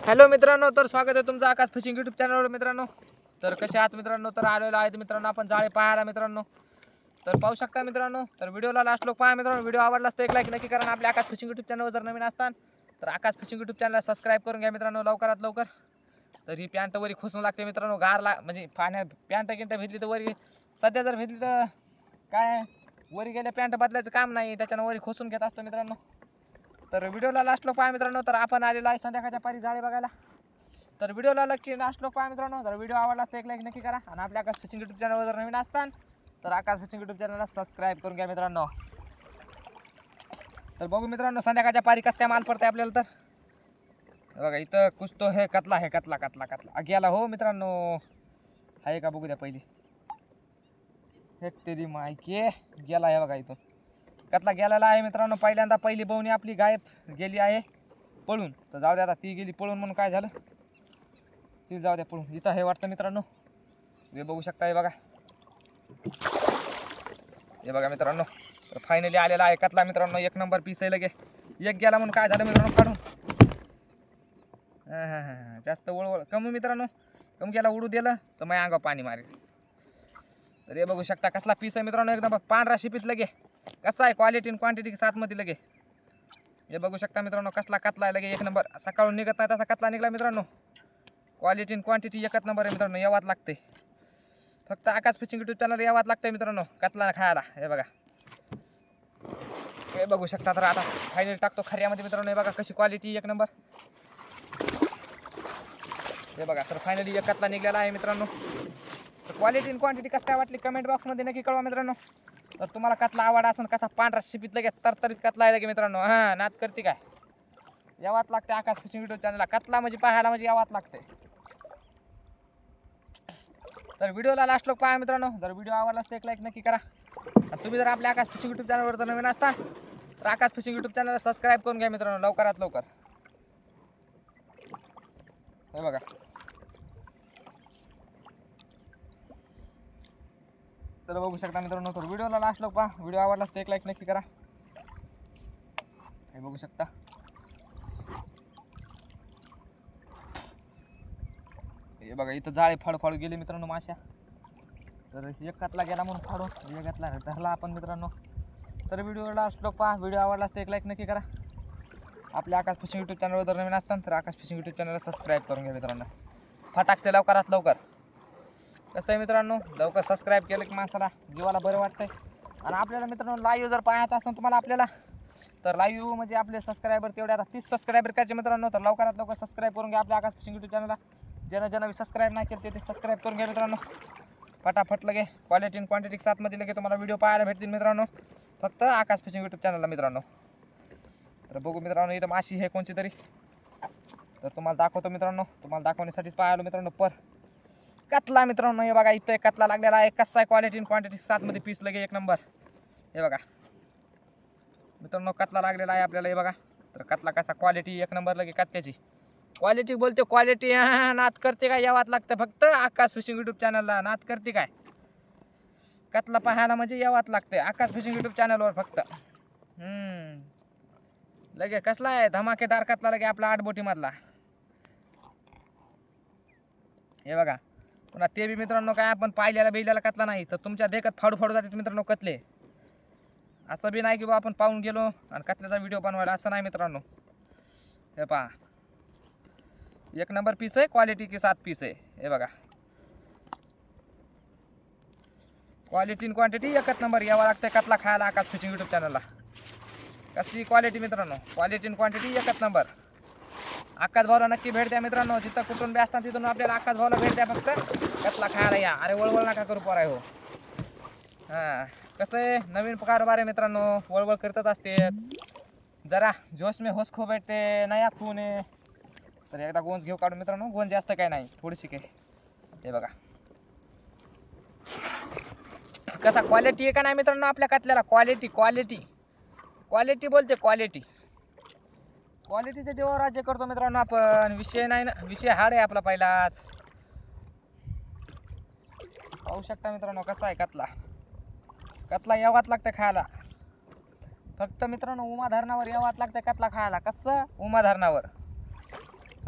Hello मित्रांनो, तर स्वागत आहे तुमचं आकाश फिशिंग यूट्यूब चॅनलवर मित्रांनो. तर कसे आहात मित्रांनो? तर आलेलो आहेत मित्रांनो आपण जाळे पाहायला मित्रांनो. तर पाहू शकता मित्रांनो. तर व्हिडिओला लास्ट लोक पहा मित्रांनो. व्हिडिओ आवडलास तर एक लाईक नक्की करा. आपल्या आकाश फिशिंग यूट्यूब चॅनलवर जर नवीन असताल तर आकाश फिशिंग यूट्यूब चॅनलला सबस्क्राईब करून घ्या मित्रांनो लवकरात लवकर. तर ही पॅन्ट वरी खोसून लागते मित्रांनो. गारला म्हणजे पाण्यात पॅन्ट गिंट भेटली तर वरी सध्या जर भेटली तर काय वरी गेल्या पॅन्ट बदलायचं काम नाही, त्याच्यानं वरी खोसून घेत असतो मित्रांनो. तर व्हिडिओला लास्ट लोक पहा मित्रांनो. तर आपण आलेलो आहे संध्याकाळच्या पारी जाळे बघायला. तर व्हिडिओला नक्की लास्ट लोक पहा मित्रांनो. तर व्हिडिओ आवडला तर एक लाईक नक्की करा. आणि आपल्या आकाश फिशिंग यूट्यूब चॅनलवर जर नवीन असताल तर आकाश फिशिंग यूट्यूब चॅनलला सबस्क्राईब करून घ्या मित्रांनो. तर बघू मित्रांनो संध्याकाळच्या पारी कसं काय माल पडतंय आपल्याला. तर बघा इथं कुछ तो हे कतला आहे, कतला कतला कतला गेला हो मित्रांनो. आहे का बघू द्या पहिली. हे तेरी मायके गेला आहे बघा. इथं कतला गेलेला आहे मित्रांनो. पहिल्यांदा पहिली बवणी आपली गायब गेली आहे पळून. तर जाऊ द्या आता, ती गेली पळून म्हणून काय झालं, ती जाऊ द्या पळून. इथं हे वाटतं मित्रांनो, हे बघू शकता. हे बघा, हे बघा मित्रांनो. तर फायनली आलेला आहे कतला मित्रांनो. एक नंबर पीस आहे लगे. एक गेला म्हणून काय झालं मित्रांनो काढून. जास्त वळवळ कमी मित्रांनो, कमी गेला उडू दिलं तर मग अंगावर पाणी मारेल. तर हे बघू शकता कसला पीस आहे मित्रांनो. एकदम पांढरा शिपीत लगे. कसा आहे क्वालिटी आणि क्वांटिटी साथमध्ये लगे. हे बघू शकता मित्रांनो कसला कतला आहे लगे. एक नंबर. सकाळून निघत नाही तसा कतला निघला मित्रांनो. क्वालिटी आणि क्वांटिटी एकच नंबर आहे मित्रांनो. यावाच लागते. फक्त आकाश फिशिंग यूट्यूब चॅनल यावाच लागते मित्रांनो कतला खायला. हे बघा, हे बघू शकता. तर आता फायनल टाकतो खऱ्यामध्ये मित्रांनो. हे बघा कशी क्वालिटी एक नंबर. हे बघा, तर फायनली एक कतला निघलेला आहे मित्रांनो. तर क्वालिटी आणि क्वांटिटी कसं काय वाटली कमेंट बॉक्समध्ये नक्की कळवा मित्रांनो. तर तुम्हाला कतला आवड असेल कसा पांढरा शिपीत लगे तरतरीत कतला आहे लगे मित्रांनो. हां नाद करते काय, यावाच लागते आकाश फिशिंग यूट्यूब चॅनलला. कतला म्हणजे पाहायला म्हणजे यावाच लागते. तर व्हिडिओला लास्ट लोक पहा मित्रांनो. जर व्हिडिओ आवडला तर एक लाईक नक्की करा. आणि तुम्ही जर आपल्या आकाश फिशिंग यूट्यूब चॅनलवर जर नवीन असता तर आकाश फिशिंग यूट्यूब चॅनलला सबस्क्राईब करून घ्या मित्रांनो लवकरात लवकर. हे बघा, तर बघू शकता मित्रांनो. तर व्हिडिओला लास्ट लोक पहा. व्हिडिओ आवडला तर एक लाईक नक्की करा. हे बघू शकता. हे बघा इथं जाळे फाडू गेले मित्रांनो माशा. तर एक कतला गेला म्हणून फाडून एक घातला धरला आपण मित्रांनो. तर व्हिडिओला लास्ट लोक पहा. व्हिडिओ आवडला तर एक लाईक नक्की करा. आपल्या आकाश फिशिंग यूट्यूब चॅनलवर जर नवीन असताल तर आकाश फिशिंग यूट्यूब चॅनलला सबस्क्राईब करून घ्या मित्रांनो. फटाकसे लवकरात लवकर. कसं आहे मित्रांनो, लवकर सबस्क्राईब केलं की माणसाला जीवाला बरं वाटतंय. आणि आपल्याला मित्रांनो लाईव्ह जर पाहायचं असेल तुम्हाला आपल्याला तर लाईव्ह म्हणजे आपले सबस्क्रायबर तेवढे आता 30 सबस्क्रायबर करायचे मित्रांनो. तर लवकरात लवकर सबस्क्राईब करून घ्या आपल्या आकाश फिशिंग यूट्यूब चॅनलला. ज्यानं सबस्क्राईब नाही केलं ते सबस्क्राईब करून घ्या मित्रांनो. फटाफट लगे क्वालिटी आणि क्वांटिटी साथमध्ये लगे तुम्हाला व्हिडिओ पाहायला भेटतील मित्रांनो फक्त आकाश फिशिंग यूट्यूब चॅनलला मित्रांनो. तर बघू मित्रांनो इथं माशी आहे कोणची तरी. तर तुम्हाला दाखवतो मित्रांनो. तुम्हाला दाखवण्यासाठीच पाहायलो मित्रांनो. कतला मित्रांनो. हे बघा इथं कतला लागलेला आहे. कसा आहे क्वालिटी आणि क्वांटिटी साथमध्ये पीस लगे एक नंबर. हे बघा मित्रांनो कतला लागलेला आहे आपल्याला. हे बघा, तर कतला कसा क्वालिटी एक नंबर लगे. कत्त्याची क्वालिटी बोलते क्वालिटी. नाद करते काय, यावाच लागतं फक्त आकाश फिशिंग यूट्यूब चॅनलला. नाद करते काय, कतला पाहायला म्हणजे यावाच लागते आकाश फिशिंग यूट्यूब चॅनलवर फक्त. लगे कसला आहे धमाकेदार कतला लगे आपला 8 बोटीमधला. हे बघा, पुन्हा ते बी मित्रांनो काय आपण पाहिलेला बेलेला कतला नाही. तर तुमच्या देखत फाडू जाते मित्रांनो कतले. असं बी नाही की बा आपण पाहून गेलो आणि कतल्याचा व्हिडिओ बनवायला, असं नाही मित्रांनो. हे पहा एक नंबर पीस आहे. क्वालिटी के साथ पीस आहे. हे बघा क्वालिटी आणि क्वांटिटी एकच नंबर. यावं लागतं कतला खायला आकाश फिशिंग यूट्यूब चॅनलला. कशी क्वालिटी मित्रांनो, क्वालिटी आणि क्वांटिटी एकच नंबर. आकाश भाऊला नक्की भेट द्या मित्रांनो. जिथं कुठून बी असतात तिथून आपल्याला आकाश भाऊला भेट द्या फक्त कतला खायला या. अरे वळवळ नका करू पोराय हो. हां कसं आहे नवीन कारभार आहे मित्रांनो. वळवळ करतच असते. जरा जोश में होश खो भेटते नया खून आहे. तर एकदा गोंज घेऊ काढून मित्रांनो. गोंज जास्त काय नाही, थोडीशी काय. हे बघा कसा क्वालिटी आहे का नाही मित्रांनो आपल्या कतल्याला. क्वालिटी क्वालिटी क्वालिटी बोलते क्वालिटी. क्वालिटीच्या देवावर राज्य करतो मित्रांनो आपण. विषय नाही ना, विषय हार्ड आहे आपला पहिलाच. पाहू शकता मित्रांनो कसा आहे कतला. कतला यावाच लागतं खायला फक्त मित्रांनो. उमा धरणावर यावाच लागतं कतला खायला. कसं उमा धरणावर.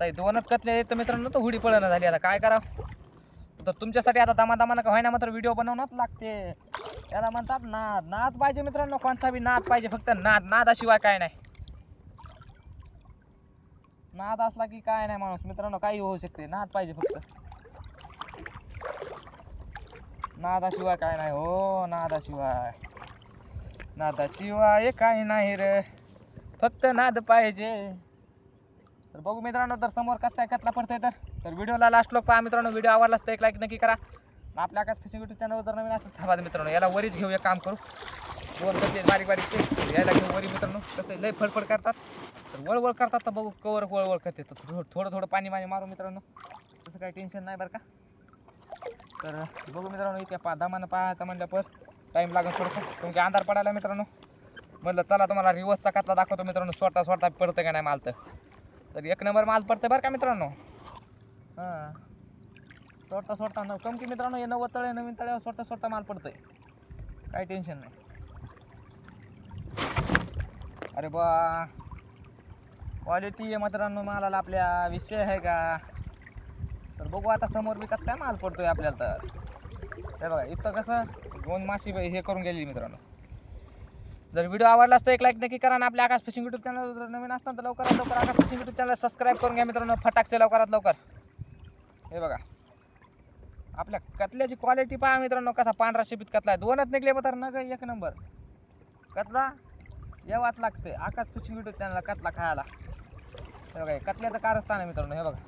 आता हे दोनच कतले तर मित्रांनो तो हुडी पळणं झाली. आता काय करावं, तर तुमच्यासाठी आता दमादमानं का व्हायना मात्र व्हिडिओ बनवणंच लागते. याला म्हणतात नाद. नाद पाहिजे मित्रांनो, कोणता बी नाद पाहिजे, फक्त नाद. नादाशिवाय काय नाही. नाद असला की काय नाही माणूस मित्रांनो, काही होऊ शकते. नाद पाहिजे फक्त, नादाशिवाय काय नाही हो. नादाशिवाय नादाशिवाय काय नाही रे, फक्त नाद पाहिजे. तर बघू मित्रांनो, तर समोर कसं काय कतला पडतंय. तर व्हिडिओला लास्ट लोक पहा मित्रांनो. व्हिडिओ आवडलाच तर एक लाईक नक्की करा. आपल्या आकाश फिशिंग यूट्यूब चॅनलवर जर नवीन असेल थांबा मित्रांनो, याला वरीच घेऊ. एक काम करू, दोन कतले बारीक बारीकचे यायला घेऊ वरी मित्रांनो. कसं लय फडफड करतात, तर वळवळ करतात. तर बघू कवर वळवळ करते, तर थोडं थोडं पाणी मारू मित्रांनो. तसं काही टेन्शन नाही बरं का. तर बघू मित्रांनो, इथे दमानं पाहायचं म्हणलं पण टाईम लागेल थोडंसं, कारण की अंधार पडायला मित्रांनो. म्हटलं चला तुम्हाला रिवर्सचा कतला दाखवतो मित्रांनो. स्वतः पडतं का नाही माल, तर एक नंबर माल पडतं बरं का मित्रांनो. हां, सोडता न कम की मित्रांनो, हे 90 तळे नवीन तळ्यावर सोडता माल पडतंय, काही टेन्शन नाही. अरे बा, क्वालिटी आहे मित्रांनो मालाला आपल्या, विषय आहे का. तर बघू आता समोर बी कसं काय माल पडतोय आपल्याला. तर हे बघा इथं कसं दोन माशी हे करून गेली मित्रांनो. जर व्हिडिओ आवडला तर एक लाईक नक्की करा. आणि आपल्या आकाश फिशिंग यूट्यूब चॅनल जर नवीन असताना तर लवकरात लवकर आकाश फिशिंग यूट्यूब चॅनल सबस्क्राईब करून घ्या मित्रांनो, फटाकसे लवकरात लवकर. हे बघा आपल्या कतल्याची क्वालिटी पहा मित्रांनो, कसा पांढरा शिपीत कतला आहे. दोनच निघले तर न ग एक नंबर कतला यावाच लागते आकाश फिशिंग यूट्यूब चॅनलला कतला खायला. हे बघा कतल्याचं कारस्थान आहे मित्रांनो. हे बघा,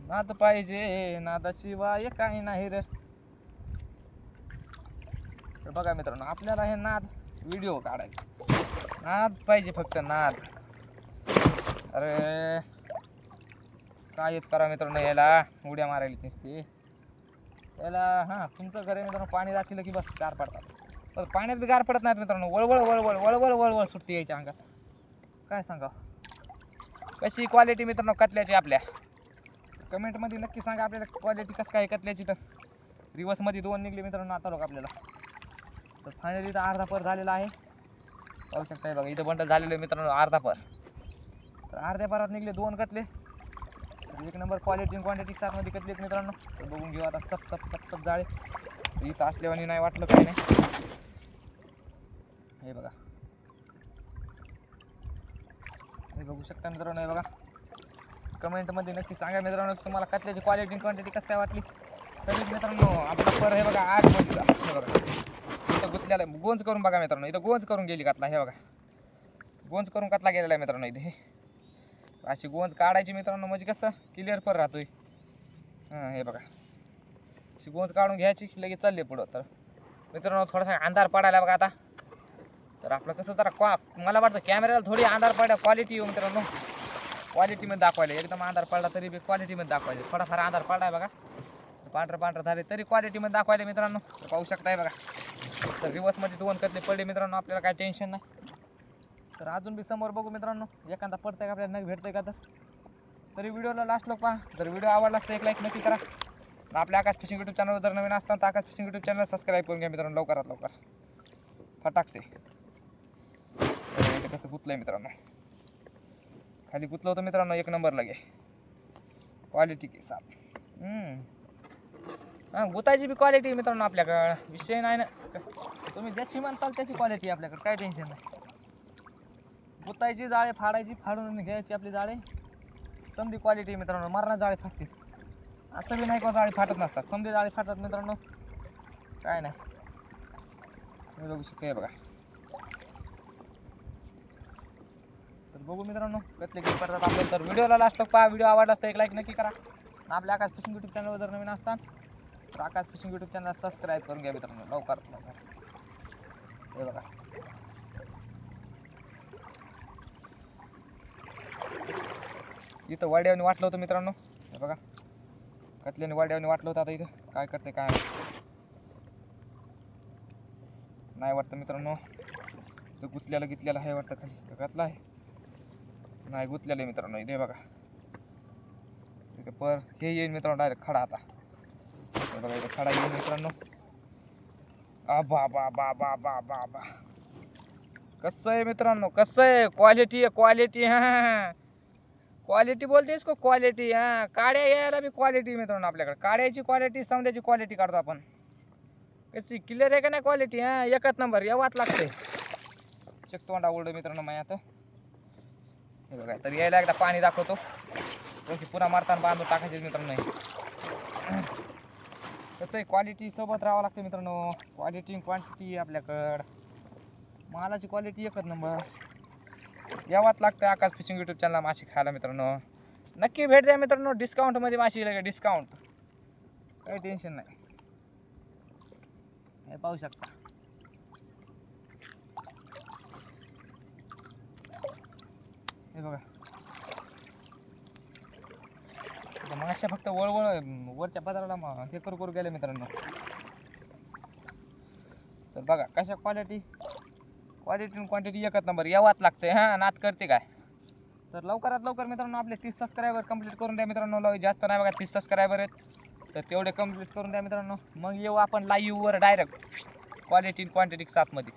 नाद पाहिजे, नादाशिवाय काही नाही रे. तर बघा मित्रांनो, आपल्याला हे नाद व्हिडिओ काढायचा, नाद पाहिजे फक्त नाद. अरे कायच करा मित्रांनो, याला उड्या मारायला नसते याला. हां, तुमचं घर आहे मित्रांनो, पाणी राखलं की बस गार पडतात. तर पाण्यात बी गार पडत नाहीत मित्रांनो. वळवळ वळवळ वळवळ वळवळ सुटते यायच्या अंगात. काय सांगा कशी क्वालिटी मित्रांनो कतल्याची आपल्या. कमेंटमध्ये नक्की सांगा आपल्याला क्वालिटी कसं काय कतल्याची. तर रिवर्समध्ये दोन निघले मित्रांनो आता लोक आपल्याला. तर फायनली इथं अर्धा पर झालेला आहे, पाहू शकता. बघा इथं बंडल झालेलं आहे मित्रांनो अर्धा पर. तर अर्ध्या परात निघले दोन कतले. एक नंबर क्वालिटी क्वांटिटी साथमध्ये कतले आहेत मित्रांनो. तर बघून घेऊ आता. सप जाळे इथं असल्यावानी नाही वाटलं काही नाही. हे बघा, हे बघू शकता मित्रांनो. हे बघा कमेंटमध्ये नक्की सांगा मित्रांनो तुम्हाला कतल्याची क्वालिटी क्वांटिटी कसं काय वाटली. तरी मित्रांनो आपला पर हे बघा 8 पॉईंटचा. हे बघा इथं गुतल्याला गोंज करून बघा मित्रांनो. इथं गोंज करून गेली कतला. हे बघा गोंज करून कतला गेलेला आहे मित्रांनो. इथे अशी गोंज काढायची मित्रांनो, म्हणजे कसं क्लिअर पर राहतोय. हां हे बघा अशी गोंज काढून घ्यायची, लगेच चालले पुढं. तर मित्रांनो थोडासा अंधार पडायला बघा आता. तर आपलं कसं जरा मला वाटतं कॅमेऱ्याला थोडी अंधार पडल्या क्वालिटी येऊ मित्रांनो. क्वालिटीमध्ये दाखवायला एकदम अंधार पडला तरी बी क्वालिटीमध्ये दाखवायचे. थोडाफार अंधार पडला आहे बघा, पांढरं झाले तरी क्वालिटीमध्ये दाखवायला मित्रांनो. तर पाहू शकताय बघा. तर रिवर्समध्ये दोन कतले पडले मित्रांनो, आपल्याला काय टेन्शन नाही. तर अजून बी समोर बघू मित्रांनो, एखादा पडतंय का आपल्याला नग भेटतंय का. तरी व्हिडिओला लास्ट लोक पहा. जर व्हिडिओ आवडला तर एक लाईक नक्की करा. आपल्या आकाश फिशिंग यूट्यूब चॅनलवर जर नवीन असताना तर आकाश फिशिंग यूट्यूब चॅनल सबस्क्राईब करून घ्या मित्रांनो लवकरात लवकर, फटाकसे. इथे कसं गुतलंय मित्रांनो, खाली गुतलं होतं मित्रांनो एक नंबर लगे क्वालिटी के साथ. हां गुतायची बी क्वालिटी मित्रांनो आपल्याकडं, विषय नाही ना. तुम्ही ज्याची म्हणताल त्याची क्वालिटी आपल्याकडे, काय टेन्शन नाही. गुतायची जाळे फाडायची, फाडून घ्यायची आपली जाळे. समधी क्वालिटी मित्रांनो, मरणा जाळे फाटते असं बी नाही का, जाळे फाटत नसतात, समधी जाळे फाटतात मित्रांनो, काय नाही. हे बघू शकते बघा. तर बघू मित्रांनो कसले किती पडतात आपल्याला. तर व्हिडिओला लास्ट पहा. व्हिडिओ आवडला तर एक लाईक नक्की करा. आपल्या आकाश फिशिंग यूट्यूब चॅनलवर जर नवीन असतात तर आकाश फिशिंग यूट्यूब चॅनल सबस्क्राईब करून घ्या मित्रांनो लवकर. हे बघा इथं वाड्याने वाटलं होतं मित्रांनो. हे बघा कतल्याने वाड्याने वाटलं होतं. आता इथं काय करते काय नाही वाटतं मित्रांनो. इथं गुतल्याला आहे वाटतं, खाली घातला आहे नाही गुतलेलं आहे मित्रांनो. इथे बघा इथे पर हे येईल मित्रांनो डायरेक्ट खडा. आता हे बघा इथे खडा येईल मित्रांनो. बा बा बा बा बा बा बा कसं आहे मित्रांनो, कसं आहे क्वालिटी आहे क्वालिटी. हां क्वालिटी बोलते इसको क्वालिटी. हां काड्या यायला बी क्वालिटी मित्रांनो आपल्याकडे. काड्याची क्वालिटी समजायची क्वालिटी काढतो आपण. कशी क्लिअर आहे का नाही क्वालिटी. हां एकच नंबर यावाच लागते. चेक तोंडा उलट मित्रांनो माझ्या आता हे बघा. तर यायला एकदा पाणी दाखवतो. कशी पुन्हा मारताना बांधून टाकायचे मित्रांनो. कसं आहे क्वालिटी सोबत राहावं लागतं मित्रांनो. क्वालिटी क्वांटिटी आपल्याकडं. मालाची क्वालिटी एकच नंबर. यावाच लागतं आकाश फिशिंग यूट्यूब चॅनलला मासे खायला मित्रांनो. नक्की भेट द्या मित्रांनो. डिस्काउंटमध्ये मासे लगे डिस्काउंट. काही टेन्शन नाही. हे पाहू शकता. हे बघा मासे फक्त वळवळ वरच्या पदाराला हे करू गेले मित्रांनो. तर बघा कशा क्वालिटी आणि क्वांटिटी एकच नंबर. यावाच लागते. हां नात करते काय. तर लवकरात लवकर मित्रांनो आपले 30 सबस्क्रायबर कंप्लीट करून द्या मित्रांनो. जास्त नाही बघा 30 सबस्क्रायबर आहेत. तर तेवढे कंप्लीट करून द्या मित्रांनो. मग येऊ आपण लाईव्हवर डायरेक्ट क्वालिटी आणि क्वांटिटी साथमध्ये.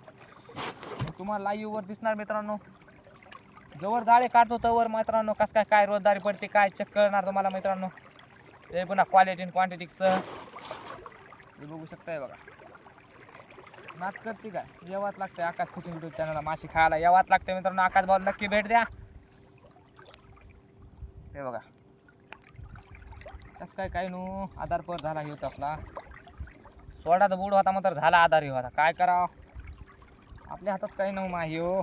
तुम्हाला लाईव्हवर दिसणार मित्रांनो. जवळ जाळे काढतो तवर मित्रांनो कसं काय रोजदारी पडते काय चेक करणार तुम्हाला मित्रांनो. ते पुन्हा क्वालिटी आणि क्वांटिटीसह हे बघू शकताय बघा. नात करते काय. यावाच लागते आकाश फिशिंग यूट्यूब चॅनलला मासे खायला. यावाच लागते मित्रांनो. आकाश भाऊ नक्की भेट द्या. हे बघा कसं काय काही नो आधार पर झाला हे होता आपला. सोडाचा बुड होता मात्र झाला आधार होता. काय करावं आपल्या हातात काही नऊ माही हो.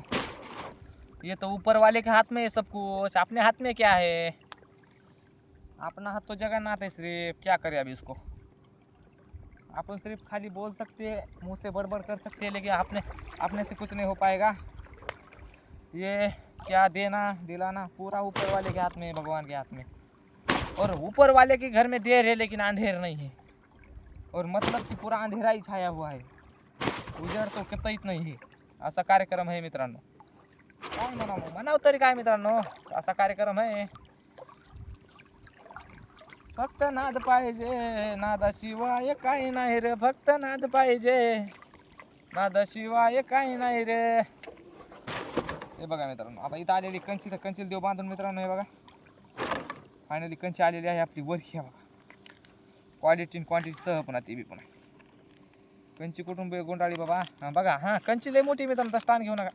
ये तो ऊपर वाले के हाथ में है सब कुछ. अपने हाथ में क्या है. अपना हाथ तो जगन्नाथ है सिर्फ. क्या करें अभी इसको. अपन सिर्फ खाली बोल सकते हैं मुँह से बड़बड़ कर सकते हैं लेकिन अपने से कुछ नहीं हो पाएगा. ये क्या देना दिलाना पूरा ऊपर वाले के हाथ में है भगवान के हाथ में. और ऊपर वाले के घर में देर है लेकिन अंधेर नहीं है. और मतलब कि पूरा अंधेरा ही छाया हुआ है. उजेड तो कतईच नाही है. असा कार्यक्रम आहे मित्रांनो. काय म्हणावं तरी काय मित्रांनो. असा कार्यक्रम आहे. फक्त नाद पाहिजे. नादाशिवाय काही नाही रे. फक्त नाद पाहिजे. नादाशिवाय काही नाही रे. हे बघा मित्रांनो आता इथं आलेली कंची तर कंचील देव बांधून मित्रांनो. हे बघा फायनली कंची आलेली आहे आपली वर. हे बघा क्वालिटी आणि क्वांटिटी सह पुन्हा ती बी पुन्हा. कंची कुठून गोंडाळी बाबा. हां बघा हां कंची लय मोठी मित्रांनो. स्थान घेऊ नका.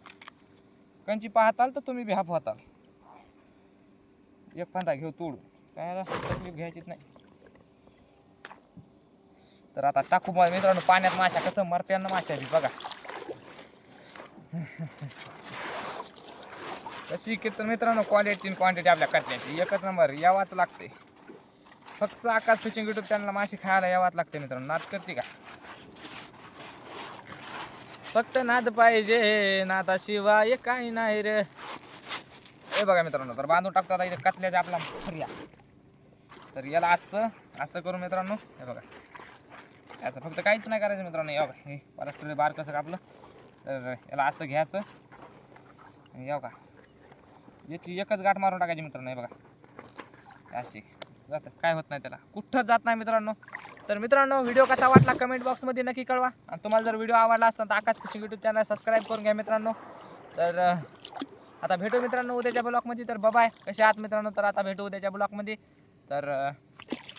कंची पाहताल तर तुम्ही बी हाफ होताल. एक फांदा घेऊ तोडून काय तकलीफ घ्यायचीच नाही. तर आता टाकू मित्रांनो पाण्यात माशा कसं मरते ना माशा बी बघा. तशी की तर मित्रांनो क्वालिटी आणि क्वांटिटी आपल्या कटल्याची एकच नंबर. यावाच लागते. फक्त आकाश फिशिंग यूट्यूब चॅनलला मासे खायला यावाच लागते मित्रांनो. नाद करते का. फक्त नाद पाहिजे. नादाशिवाय काही नाही रे. हे बघा मित्रांनो तर बांधून टाकतो आता इथे कतल्याचा आपला फर्या. तर याला असं करू मित्रांनो. हे बघा असं फक्त काहीच नाही करायचं मित्रांनो. या बघा हे परत बार कसं कापलं तर याला असं घ्यायचं. या बघा याची एकच गाठ मारून टाकायची मित्रांनो. हे बघा अशी जातं काय होत नाही त्याला कुठंच जात नाही मित्रांनो. तर मित्रांनो व्हिडिओ कसा वाटला कमेंट बॉक्समध्ये नक्की कळवा. आणि तुम्हाला जर व्हिडिओ आवडला असता तर आकाश फिशिंग यूट्यूब चॅनल सबस्क्राईब करून घ्या मित्रांनो. तर आता भेटू मित्रांनो उद्याच्या ब्लॉगमध्ये. तर बाय. कसे आहात मित्रांनो. तर आता भेटू उद्याच्या ब्लॉगमध्ये. तर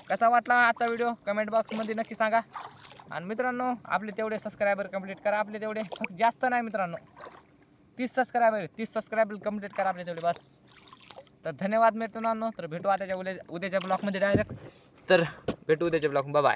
कसा वाटला आजचा व्हिडिओ कमेंट बॉक्समध्ये नक्की सांगा. आणि मित्रांनो आपले तेवढे सबस्क्रायबर कंप्लीट करा. आपले तेवढे फक्त जास्त नाही मित्रांनो 30 सबस्क्रायबर कंप्लीट करा आपले तेवढे बस. तर धन्यवाद मित्रांनो. तर भेटू आताच्या उद्याच्या ब्लॉगमध्ये डायरेक्ट. तर भेटू उद्याच्या ब्लॉग. बाय.